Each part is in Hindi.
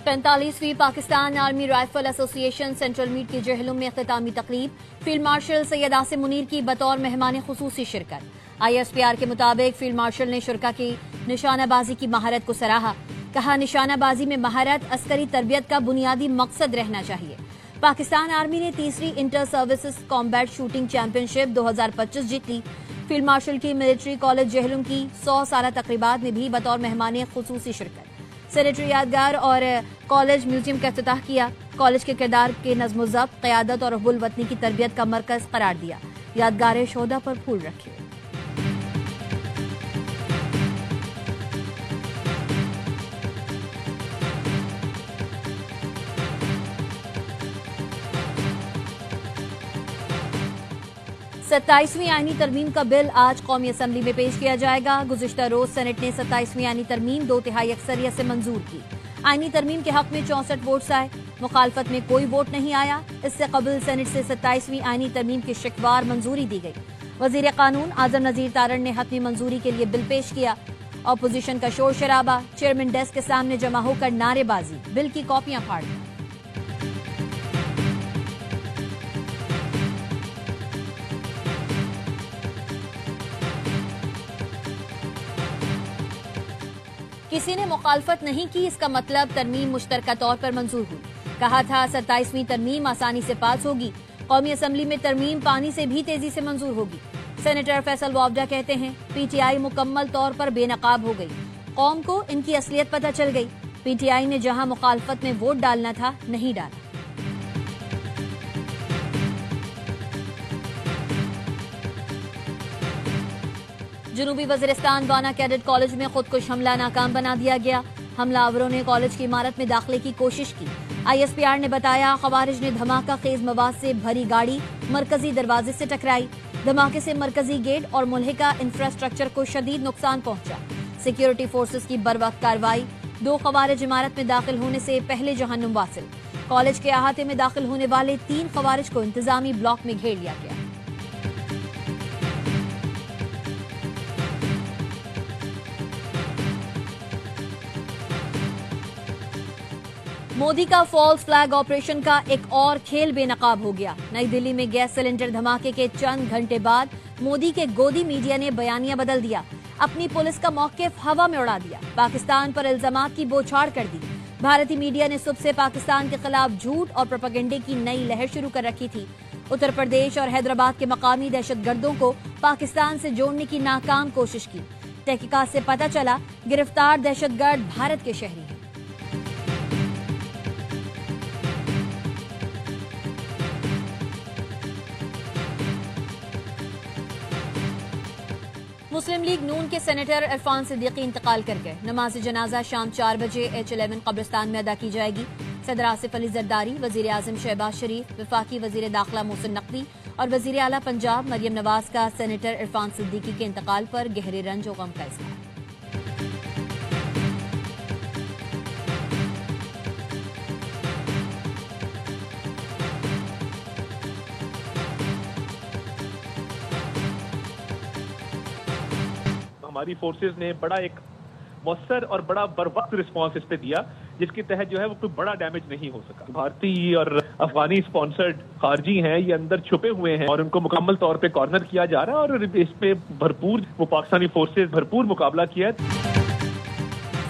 45वीं Pakistan army rifle association central meet के जहलुम में इख्तितामी तकरीब, फील्ड मार्शल सैयद आसिम मुनीर की बतौर मेहमान खुसूसी शिरकत। ISPR के मुताबिक फील्ड मार्शल ने शुरका की निशानाबाजी की महारत को सराहा। कहा, निशानाबाजी में महारत अस्करी तरबियत का बुनियादी मकसद रहना चाहिए। पाकिस्तान आर्मी ने तीसरी inter services combat shooting championship 2025 जीत ली। फील्ड मार्शल की मिलिट्री कॉलेज जहलुम की 100 साला तकरीबात में भी बतौर मेहमान खुसूसी शिरकत। सेनेटरी यादगार और कॉलेज म्यूजियम का इफ्तिताह किया। कॉलेज के किरदार के नज़्म ज़ब्त, क़यादत और हुब्बुल वतनी की तरबियत का मरकज करार दिया। यादगार शोहदा पर फूल रखे। सत्ताईसवीं आईनी तरमीम का बिल आज कौमी असम्बली में पेश किया जाएगा। गुज़िश्ता रोज सेनेट ने 27वीं आईनी तरमीम 2/3 अक्सरियत से मंजूर की। आईनी तरमीम के हक में 64 वोट्स आए, मुखालफत में कोई वोट नहीं आया। इससे कबल सेनेट से 27वीं आईनी तरमीम की शिकवार मंजूरी दी गई। वजीर कानून आजम नजीर तारण ने हतमी मंजूरी के लिए बिल पेश किया। अपोजिशन का शोर शराबा, चेयरमैन डेस्क के सामने जमा होकर नारेबाजी, बिल की कॉपियां फाड़ दी। किसी ने मुखालफत नहीं की, इसका मतलब तरमीम मुश्तरका तौर पर मंजूर हुई। कहा था 27वीं तरमीम आसानी से पास होगी। कौमी असम्बली में तरमीम पानी से भी तेजी से मंजूर होगी। सेनेटर फैसल वावडा कहते हैं, PTI मुकम्मल तौर पर बेनकाब हो गई। कौम को इनकी असलियत पता चल गई। PTI ने जहां मुखालफत में वोट डालना था, नहीं डाला। जनूबी वजीरिस्तान वाना कैडेट कॉलेज में खुदकुश हमला नाकाम बना दिया गया। हमलावरों ने कॉलेज की इमारत में दाखिले की कोशिश की। ISPR ने बताया, खवारिज ने धमाका खेज मवाद से भरी गाड़ी मरकजी दरवाजे से टकराई। धमाके से मरकजी गेट और मुल्हिका इंफ्रास्ट्रक्चर को शदीद नुकसान पहुंचा। सिक्योरिटी फोर्सेस की बरवक्त कार्रवाई। 2 खवारिज इमारत में दाखिल होने से पहले जहन्नुम वासिल। कॉलेज के अहाते में दाखिल होने वाले 3 खवारिज को इंतजामी ब्लॉक में घेर लिया गया। मोदी का फॉल्स फ्लैग ऑपरेशन का एक और खेल बेनकाब हो गया। नई दिल्ली में गैस सिलेंडर धमाके के चंद घंटे बाद मोदी के गोदी मीडिया ने बयानिया बदल दिया। अपनी पुलिस का मौक़िफ़ हवा में उड़ा दिया। पाकिस्तान पर इल्जामात की बौछार कर दी। भारतीय मीडिया ने सुबह से पाकिस्तान के खिलाफ झूठ और प्रोपेगेंडे की नई लहर शुरू कर रखी थी। उत्तर प्रदेश और हैदराबाद के मकामी दहशतगर्दों को पाकिस्तान से जोड़ने की नाकाम कोशिश की। तहकीकात से पता चला, गिरफ्तार दहशतगर्द भारत के शहरी हैं। मुस्लिम लीग नून के सेनेटर इरफान सिद्दीकी इंतकाल कर गए। नमाज जनाजा शाम 4 बजे H11 कब्रिस्तान में अदा की जाएगी। सदर आसिफ अली जरदारी, वजीर आजम शहबाज शरीफ, वफाकी वजीर दाखिला मोहसिन नकवी और वजीर आला पंजाब मरियम नवाज का सेनेटर इरफान सिद्दीकी के इंतकाल पर गहरे रंज और गम का इज़हार। हमारी फोर्सेस ने बड़ा एक मौसर और बड़ा बरवक्त रिस्पांस इस पे दिया, जिसके तहत जो है वो कोई बड़ा डैमेज नहीं हो सका। भारतीय और अफगानी स्पॉन्सर्ड खारजी हैं, ये अंदर छुपे हुए हैं और उनको मुकम्मल तौर पे कॉर्नर किया जा रहा है और इस पे भरपूर वो पाकिस्तानी फोर्सेस भरपूर मुकाबला किया।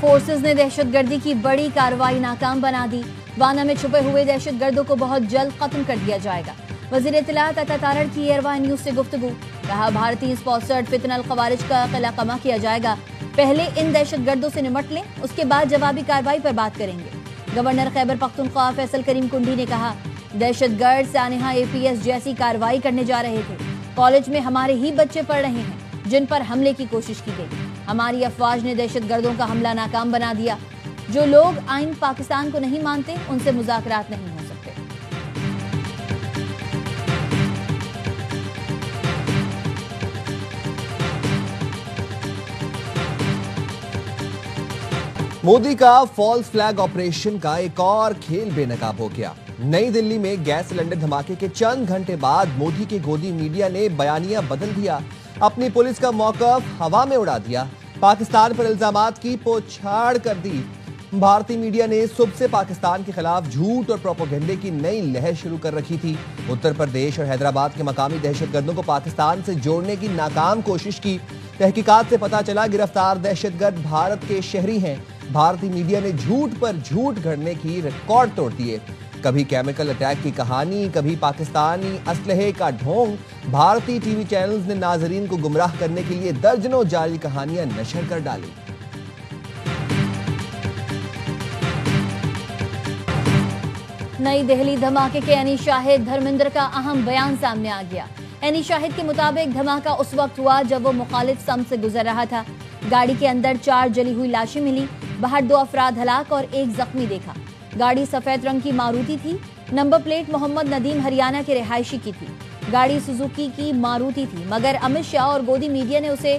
फोर्सेस ने दहशतगर्दी की बड़ी कार्रवाई नाकाम बना दी। वाना में छुपे हुए दहशतगर्दों को बहुत जल्द खत्म कर दिया जाएगा। वजीर इत्तलात अता तारड़ की एयरवाई न्यूज से गुफ्तगू। कहा, भारतीय स्पॉन्सर्ड फितनल खवारिज का किलाकमा किया जाएगा। पहले इन दहशतगर्दों से निपट लें, उसके बाद जवाबी कार्रवाई पर बात करेंगे। गवर्नर खैबर पख्तूनख्वा फैसल करीम कुंडी ने कहा, दहशतगर्द सानेहा APS जैसी कार्रवाई करने जा रहे थे। कॉलेज में हमारे ही बच्चे पढ़ रहे हैं जिन पर हमले की कोशिश की गई। हमारी अफवाज ने दहशतगर्दों का हमला नाकाम बना दिया। जो लोग आइन पाकिस्तान को नहीं मानते, उनसे मुज़ाकरात नहीं हो सकते। मोदी का फॉल्स फ्लैग ऑपरेशन का एक और खेल बेनकाब हो गया। नई दिल्ली में गैस सिलेंडर धमाके के चंद घंटे बाद मोदी के गोदी मीडिया ने बयानिया बदल दिया। अपनी पुलिस का मौक़िफ़ हवा में उड़ा दिया। पाकिस्तान पर इल्जामात की पोछाड़ कर दी। भारतीय मीडिया ने सुबह से पाकिस्तान के खिलाफ झूठ और प्रोपेगेंडे की नई लहर शुरू कर रखी थी। उत्तर प्रदेश और हैदराबाद के मकामी दहशतगर्दों को पाकिस्तान से जोड़ने की नाकाम कोशिश की। तहकीकात से पता चला गिरफ्तार दहशतगर्द भारत के शहरी हैं। भारतीय मीडिया ने झूठ पर झूठ गढ़ने की रिकॉर्ड तोड़ दिए। कभी केमिकल अटैक की कहानी, कभी पाकिस्तानी असलहे का ढोंग। भारतीय टीवी चैनल्स ने नाजरीन को गुमराह करने के लिए दर्जनों जाली कहानियां नशर कर डाली। नई दिल्ली धमाके के एनी शाहिद धर्मेंद्र का अहम बयान सामने आ गया। एनी शाहिद के मुताबिक धमाका उस वक्त हुआ जब वो मुखालिफ सम से गुजर रहा था। गाड़ी के अंदर 4 जली हुई लाशें मिली। बाहर 2 अफराद हलाक और 1 जख्मी देखा। गाड़ी सफेद रंग की मारुति थी। नंबर प्लेट मोहम्मद नदीम हरियाणा के रिहायशी की थी। गाड़ी सुजुकी की मारुति थी, मगर अमित शाह और गोदी मीडिया ने उसे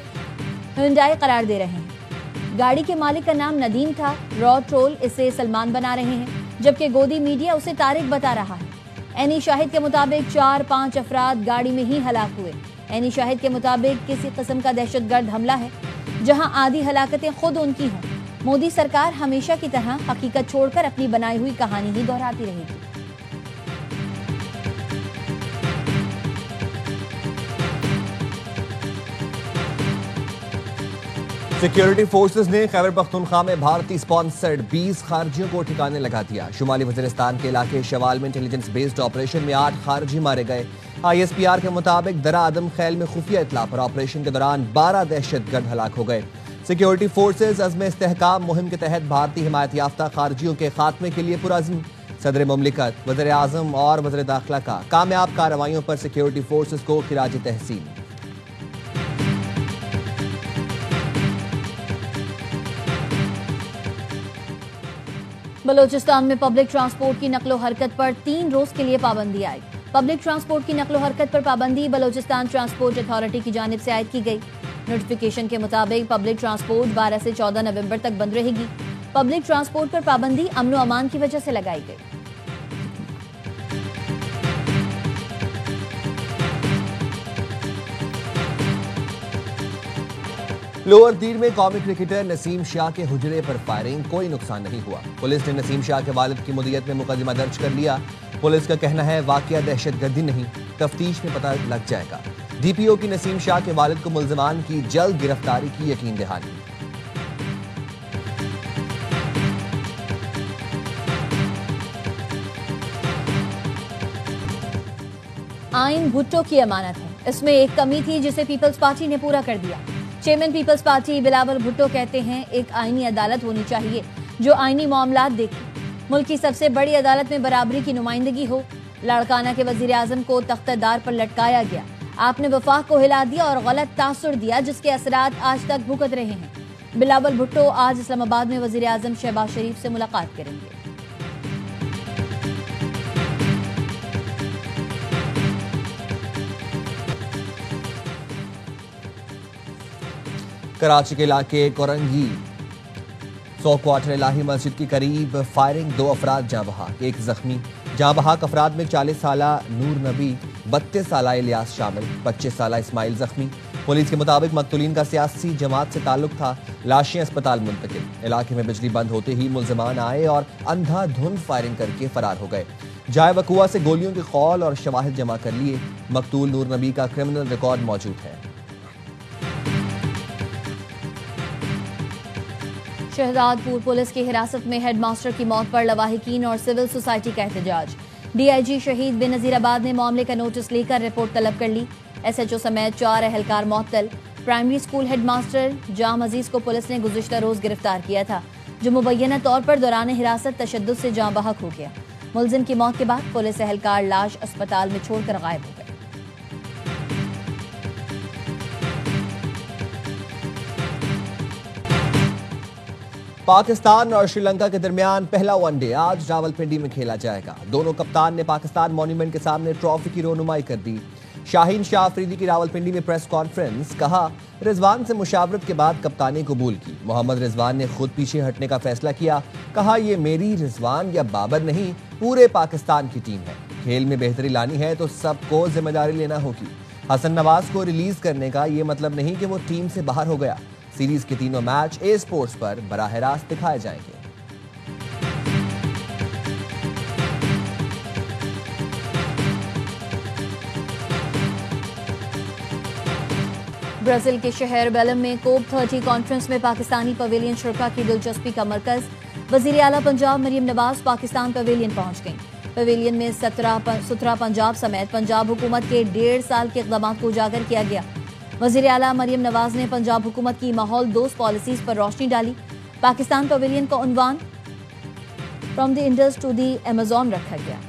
हुंडई करार दे रहे हैं। गाड़ी के मालिक का नाम नदीम था। रॉ ट्रोल इसे सलमान बना रहे हैं, जबकि गोदी मीडिया उसे तारिक बता रहा है। एनी शाहिद के मुताबिक 4-5 अफराद गाड़ी में ही हलाक हुए। एनी शाहिद के मुताबिक किसी किस्म का दहशतगर्द हमला है जहां आधी हलाकतें खुद उनकी हों। मोदी सरकार हमेशा की तरह हकीकत छोड़कर अपनी बनाई हुई कहानी ही दोहराती रहेगी। सिक्योरिटी फोर्सेस ने खैबर पख्तूनख्वा में भारतीय स्पॉन्सर्ड 20 खारजियों को ठिकाने लगा दिया। शुमाली वजीरिस्तान के इलाके शवाल में इंटेलिजेंस बेस्ड ऑपरेशन में 8 खारजी मारे गए। ISPR के मुताबिक दरा आदम खैल में खुफिया इतला पर ऑपरेशन के दौरान 12 दहशतगर्द हलाक हो गए। सिक्योरिटी फोर्सेस अज़्म इस्तेहकाम मुहिम के तहत भारतीय हिमायत याफ्ता खारजियों के खात्मे के लिए पुरअज़्म। सदर मुमलिकत, वज़ीर आज़म और वज़ीर दाखिला का कामयाब कार्रवाइयों पर सिक्योरिटी फोर्सेस को खिराज तहसीन। बलोचिस्तान में पब्लिक ट्रांसपोर्ट की नकलो हरकत पर 3 रोज के लिए पाबंदी आयद। पब्लिक ट्रांसपोर्ट की नकलो हरकत पर पाबंदी बलोचिस्तान ट्रांसपोर्ट अथॉरिटी की जानिब से आयद की गई। नोटिफिकेशन के मुताबिक पब्लिक ट्रांसपोर्ट 12 से 14 नवंबर तक बंद रहेगी। पब्लिक ट्रांसपोर्ट पर पाबंदी अमन व अमान की वजह से लगाई गई। लोअर दीर में कौमी क्रिकेटर नसीम शाह के हुजरे पर फायरिंग, कोई नुकसान नहीं हुआ। पुलिस ने नसीम शाह के वालिद की मुद्दत में मुकदमा दर्ज कर लिया। पुलिस का कहना है वाकया दहशतगर्दी नहीं, तफ्तीश में पता लग जाएगा। DPO की नसीम शाह के वालिद को मुल्ज़िमान की जल्द गिरफ्तारी की यकीन दहानी। आइन भुट्टो की अमानत है। इसमें एक कमी थी जिसे पीपल्स पार्टी ने पूरा कर दिया। चेयरमैन पीपल्स पार्टी बिलावल भुट्टो कहते हैं एक आईनी अदालत होनी चाहिए जो आईनी मामलात देखे। मुल्क की सबसे बड़ी अदालत में बराबरी की नुमाइंदगी हो। लाड़काना के वजीर आजम को तख्तेदार पर लटकाया गया। आपने वफाक को हिला दिया और गलत तासुर दिया जिसके असरात आज तक भुगत रहे हैं। बिलावल भुट्टो आज इस्लामाबाद में वजीर आजम शहबाज शरीफ से मुलाकात करेंगे। कराची के इलाके कोरंगी 100 क्वार्टर इलाही मस्जिद के करीब फायरिंग, 2 अफराद जाँ बहक, 1 जख्मी। जाँ बहक अफराद में 40 साला नूर नबी, 32 साला इलियास शामिल, 25 साला इस्माइल जख्मी। पुलिस के मुताबिक मकतूलीन का सियासी जमात से ताल्लुक था। लाशें अस्पताल मुंतकिल। इलाके में बिजली बंद होते ही मुल्ज़िमान आए और अंधाधुंध फायरिंग करके फरार हो गए। जाए वकुआ से गोलियों के कौल और शवाहिद जमा कर लिए। मकतूल नूर नबी का क्रिमिनल रिकॉर्ड मौजूद है। शहजादपुर पुलिस की हिरासत में हेडमास्टर की मौत पर लवाहिकीन और सिविल सोसाइटी का एहतजाज। DIG शहीद बेनज़ीराबाद ने मामले का नोटिस लेकर रिपोर्ट तलब कर ली। SHO समेत 4 एहलकार मुअत्तल। प्राइमरी स्कूल हेडमास्टर जाम अजीज को पुलिस ने गुज़िश्ता रोज गिरफ्तार किया था, जो मुबैना तौर पर दौरान हिरासत तशद्दुद से जाँ बहक हो गया। मुलजिम की मौत के बाद पुलिस एहलकार लाश अस्पताल में छोड़कर गायब हो गए। पाकिस्तान और श्रीलंका के दरमियान पहला वनडे आज रावलपिंडी में खेला जाएगा। दोनों कप्तान ने पाकिस्तान मॉन्यूमेंट के सामने ट्रॉफी की रोनुमाई कर दी। शाहीन शाह अफरीदी की रावलपिंडी में प्रेस कॉन्फ्रेंस, कहा रिजवान से मुशावरत के बाद कप्तानी कबूल की। मोहम्मद रिजवान ने खुद पीछे हटने का फैसला किया। कहा यह मेरी रिजवान या बाबर नहीं, पूरे पाकिस्तान की टीम है। खेल में बेहतरी लानी है तो सबको जिम्मेदारी लेना होगी। हसन नवाज को रिलीज करने का ये मतलब नहीं कि वो टीम से बाहर हो गया। सीरीज के तीनों मैच ए स्पोर्ट्स पर बराह रास्त दिखाए जाएंगे। ब्राजील के शहर बेलम में COP30 कॉन्फ्रेंस में पाकिस्तानी पवेलियन शुरा की दिलचस्पी का मरकज। वजीर आला पंजाब मरियम नवाज पाकिस्तान पवेलियन पहुंच गईं। पवेलियन में सुथरा पंजाब समेत पंजाब हुकूमत के 1.5 साल के इक़दाम को उजागर किया गया। वजीर आला मरियम नवाज ने पंजाब हुकूमत की माहौल दोस्त पॉलिसीज पर रोशनी डाली। पाकिस्तान पवेलियन का उन्वान from the Indus to the Amazon रखा गया।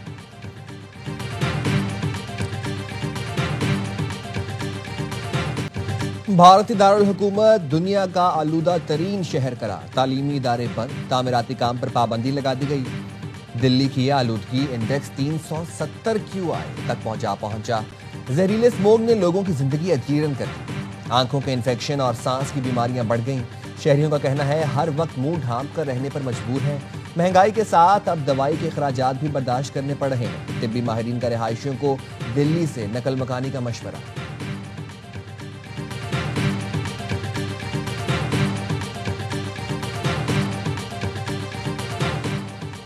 भारतीय दारुल हुकूमत दुनिया का आलूदा तरीन शहर करार। तालीमी इदारे बंद, तामीराती काम पर पाबंदी लगा दी गई। दिल्ली की आलूदगी इंडेक्स 370 QI तक पहुंचा। जहरीले स्मोक ने लोगों की जिंदगी अजीरन कर दी। आंखों के इन्फेक्शन और सांस की बीमारियां बढ़ गईं। शहरियों का कहना है हर वक्त मुंह ढांप कर रहने पर मजबूर हैं। महंगाई के साथ अब दवाई के अखराजात भी बर्दाश्त करने पड़ रहे हैं। तिब्बी माहिरीन का रिहायशियों को दिल्ली से नकल मकानी का मशवरा।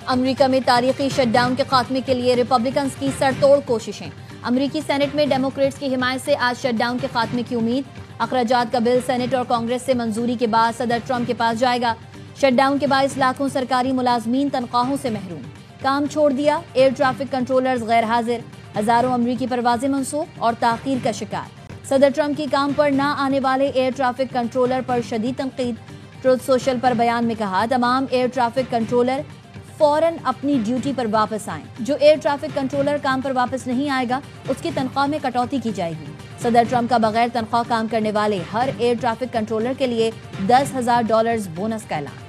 अमेरिका में तारीखी शटडाउन के खात्मे के लिए रिपब्लिकन्स की सरतोड़ कोशिशें। अमेरिकी सेनेट में डेमोक्रेट्स की हिमायत से आज शटडाउन के खात्मे की उम्मीद। अखराजात का बिल सेनेट और कांग्रेस से मंजूरी के बाद सदर ट्रंप के पास जाएगा। शटडाउन के बायस लाखों सरकारी मुलाजमीन तनख्वाहों से महरूम, काम छोड़ दिया। एयर ट्रैफिक कंट्रोलर्स गैर हाजिर, हजारों अमरीकी परवाजें मंसूख और ताखीर का शिकार। सदर ट्रंप की काम पर न आने वाले एयर ट्रैफिक कंट्रोलर पर शदीद तनकीद। ट्रुथ सोशल पर बयान में कहा तमाम एयर ट्रैफिक कंट्रोलर फौरन अपनी ड्यूटी पर वापस आएं। जो एयर ट्रैफिक कंट्रोलर काम पर वापस नहीं आएगा उसकी तनख्वाह में कटौती की जाएगी। सदर ट्रंप का बगैर तनख्वाह काम करने वाले हर एयर ट्रैफिक कंट्रोलर के लिए $10,000 बोनस का ऐलान।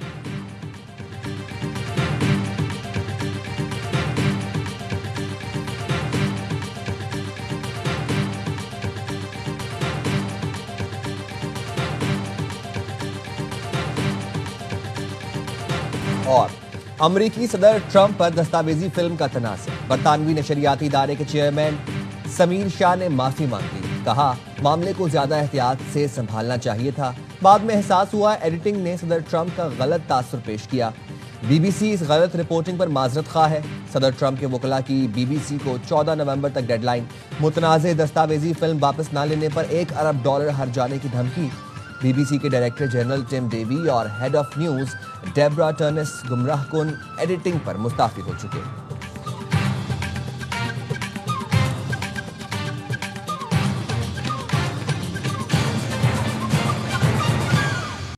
और अमरीकी सदर ट्रंप पर दस्तावेजी फिल्म का तनाज़ुर। बरतानवी नशरियाती इदारे के चेयरमैन समीर शाह ने माफी मांगी। कहा मामले को ज्यादा एहतियात से संभालना चाहिए था। बाद में एहसास हुआ एडिटिंग ने सदर ट्रंप का गलत तासुर पेश किया। बीबीसी इस गलत रिपोर्टिंग पर माजरत खा है। सदर ट्रंप के वकला की बीबीसी को 14 नवंबर तक डेडलाइन। मुतनाज़े दस्तावेजी फिल्म वापस न लेने पर $1 अरब हर्जाने की धमकी। बीबीसी के डायरेक्टर जनरल टिम डेवी और head of news Deborah Turness गुमराहकुन एडिटिंग पर मुस्तफी हो चुके हैं।